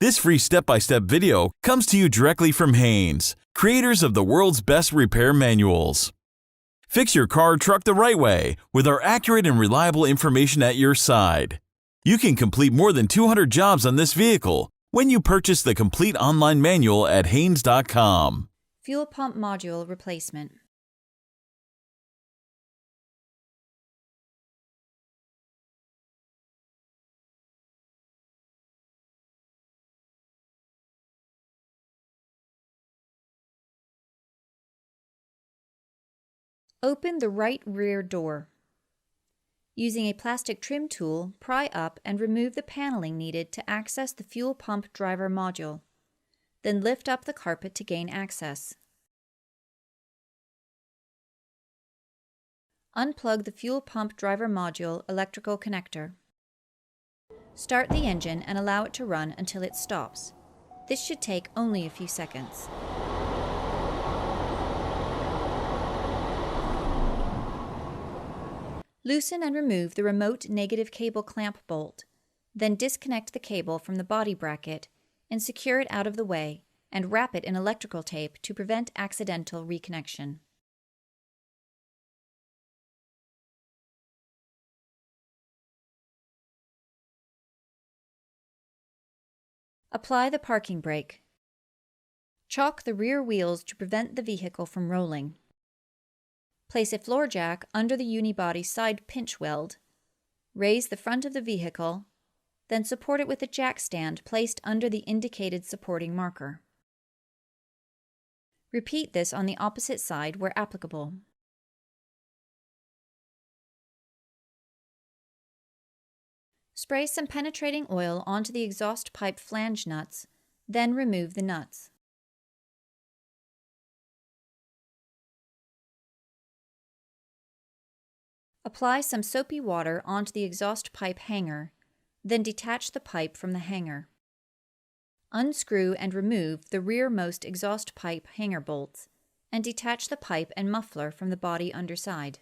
This free step-by-step video comes to you directly from Haynes, creators of the world's best repair manuals. Fix your car or truck the right way with our accurate and reliable information at your side. You can complete more than 200 jobs on this vehicle when you purchase the complete online manual at Haynes.com. Fuel pump module replacement. Open the right rear door. Using a plastic trim tool, pry up and remove the paneling needed to access the fuel pump driver module. Then lift up the carpet to gain access. Unplug the fuel pump driver module electrical connector. Start the engine and allow it to run until it stops. This should take only a few seconds. Loosen and remove the remote negative cable clamp bolt, then disconnect the cable from the body bracket and secure it out of the way and wrap it in electrical tape to prevent accidental reconnection. Apply the parking brake. Chock the rear wheels to prevent the vehicle from rolling. Place a floor jack under the unibody side pinch weld. Raise the front of the vehicle, then support it with a jack stand placed under the indicated supporting marker. Repeat this on the opposite side where applicable. Spray some penetrating oil onto the exhaust pipe flange nuts, then remove the nuts. Apply some soapy water onto the exhaust pipe hanger, then detach the pipe from the hanger. Unscrew and remove the rearmost exhaust pipe hanger bolts, and detach the pipe and muffler from the body underside.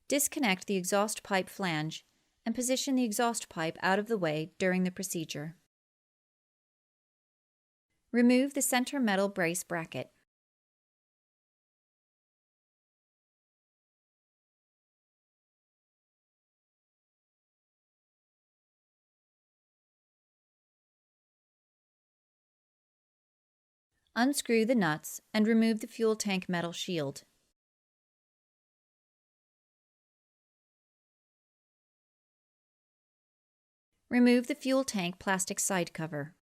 Disconnect the exhaust pipe flange and position the exhaust pipe out of the way during the procedure. Remove the center metal brace bracket. Unscrew the nuts and remove the fuel tank metal shield. Remove the fuel tank plastic side cover.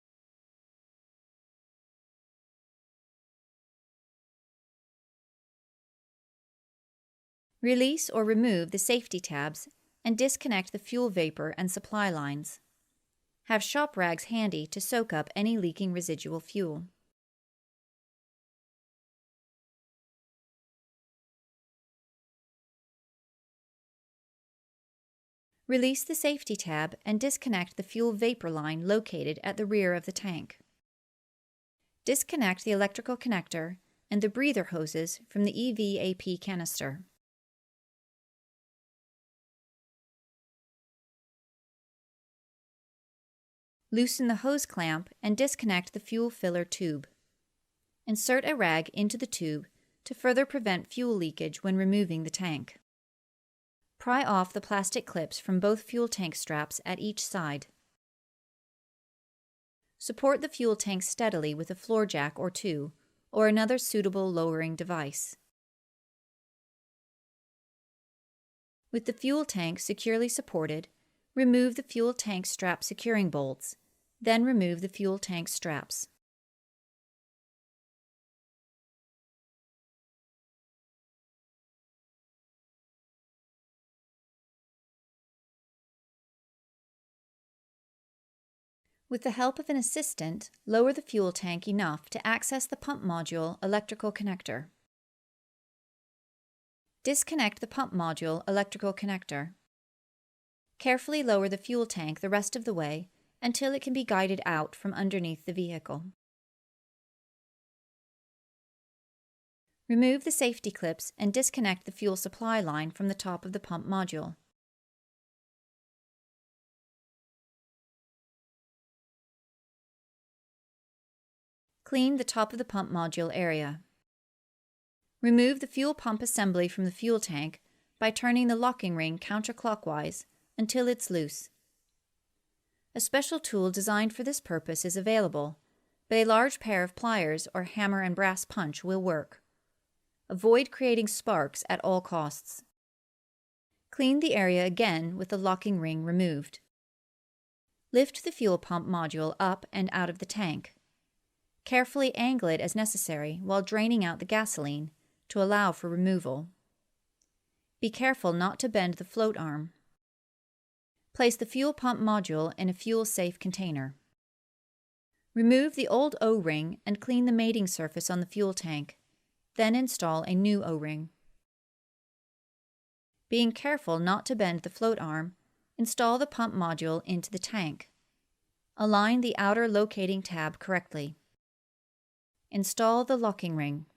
Release or remove the safety tabs and disconnect the fuel vapor and supply lines. Have shop rags handy to soak up any leaking residual fuel. Release the safety tab and disconnect the fuel vapor line located at the rear of the tank. Disconnect the electrical connector and the breather hoses from the EVAP canister. Loosen the hose clamp and disconnect the fuel filler tube. Insert a rag into the tube to further prevent fuel leakage when removing the tank. Pry off the plastic clips from both fuel tank straps at each side. Support the fuel tank steadily with a floor jack or two, or another suitable lowering device. With the fuel tank securely supported, remove the fuel tank strap securing bolts, then remove the fuel tank straps. With the help of an assistant, lower the fuel tank enough to access the pump module electrical connector. Disconnect the pump module electrical connector. Carefully lower the fuel tank the rest of the way until it can be guided out from underneath the vehicle. Remove the safety clips and disconnect the fuel supply line from the top of the pump module. Clean the top of the pump module area. Remove the fuel pump assembly from the fuel tank by turning the locking ring counterclockwise until it's loose. A special tool designed for this purpose is available, but a large pair of pliers or hammer and brass punch will work. Avoid creating sparks at all costs. Clean the area again with the locking ring removed. Lift the fuel pump module up and out of the tank. Carefully angle it as necessary while draining out the gasoline to allow for removal. Be careful not to bend the float arm. Place the fuel pump module in a fuel-safe container. Remove the old O-ring and clean the mating surface on the fuel tank. Then install a new O-ring. Being careful not to bend the float arm, install the pump module into the tank. Align the outer locating tab correctly. Install the locking ring.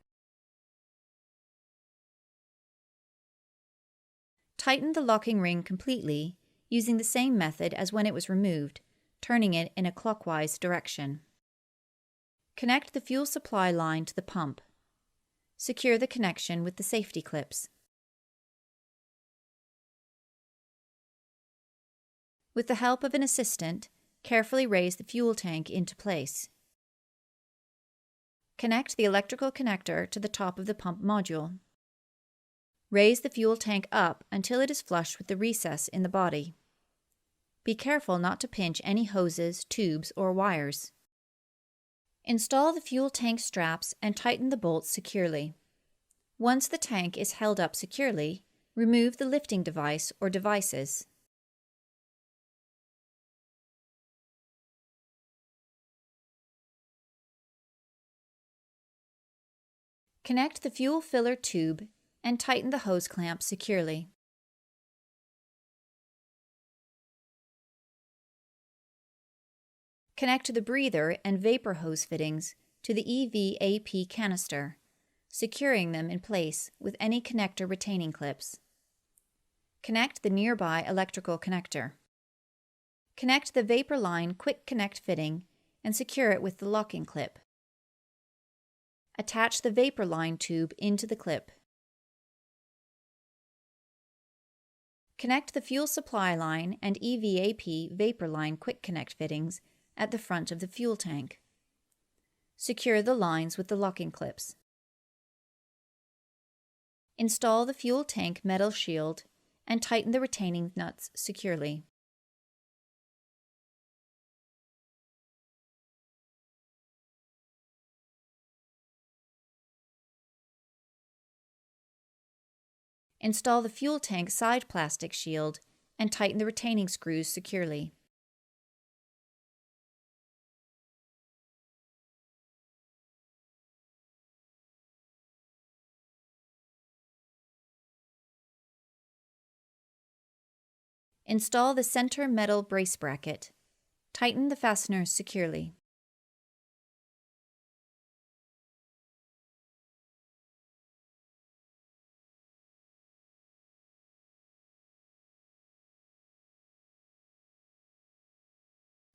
Tighten the locking ring completely using the same method as when it was removed, turning it in a clockwise direction. Connect the fuel supply line to the pump. Secure the connection with the safety clips. With the help of an assistant, carefully raise the fuel tank into place. Connect the electrical connector to the top of the pump module. Raise the fuel tank up until it is flush with the recess in the body. Be careful not to pinch any hoses, tubes, or wires. Install the fuel tank straps and tighten the bolts securely. Once the tank is held up securely, remove the lifting device or devices. Connect the fuel filler tube and tighten the hose clamp securely. Connect the breather and vapor hose fittings to the EVAP canister, securing them in place with any connector retaining clips. Connect the nearby electrical connector. Connect the vapor line quick connect fitting and secure it with the locking clip. Attach the vapor line tube into the clip. Connect the fuel supply line and EVAP vapor line quick connect fittings at the front of the fuel tank. Secure the lines with the locking clips. Install the fuel tank metal shield and tighten the retaining nuts securely. Install the fuel tank side plastic shield and tighten the retaining screws securely. Install the center metal brace bracket. Tighten the fasteners securely.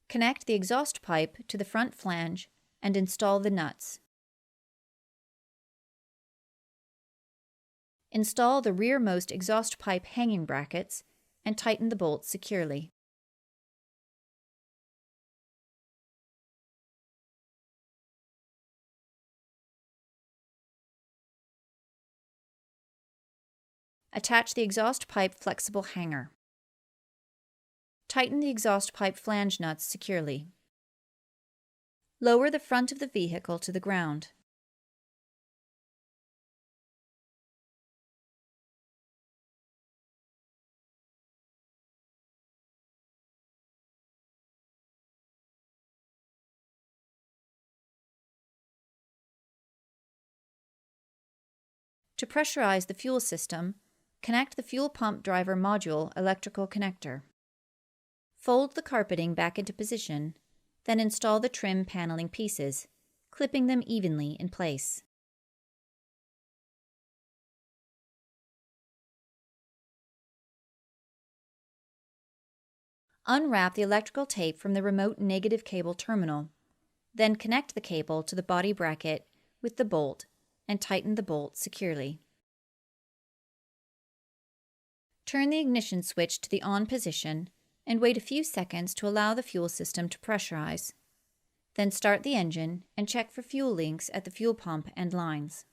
Connect the exhaust pipe to the front flange and install the nuts. Install the rearmost exhaust pipe hanging brackets and tighten the bolts securely. Attach the exhaust pipe flexible hanger. Tighten the exhaust pipe flange nuts securely. Lower the front of the vehicle to the ground. To pressurize the fuel system, connect the fuel pump driver module electrical connector. Fold the carpeting back into position, then install the trim paneling pieces, clipping them evenly in place. Unwrap the electrical tape from the remote negative cable terminal. Then connect the cable to the body bracket with the bolt and tighten the bolt securely. Turn the ignition switch to the on position and wait a few seconds to allow the fuel system to pressurize. Then start the engine and check for fuel leaks at the fuel pump and lines.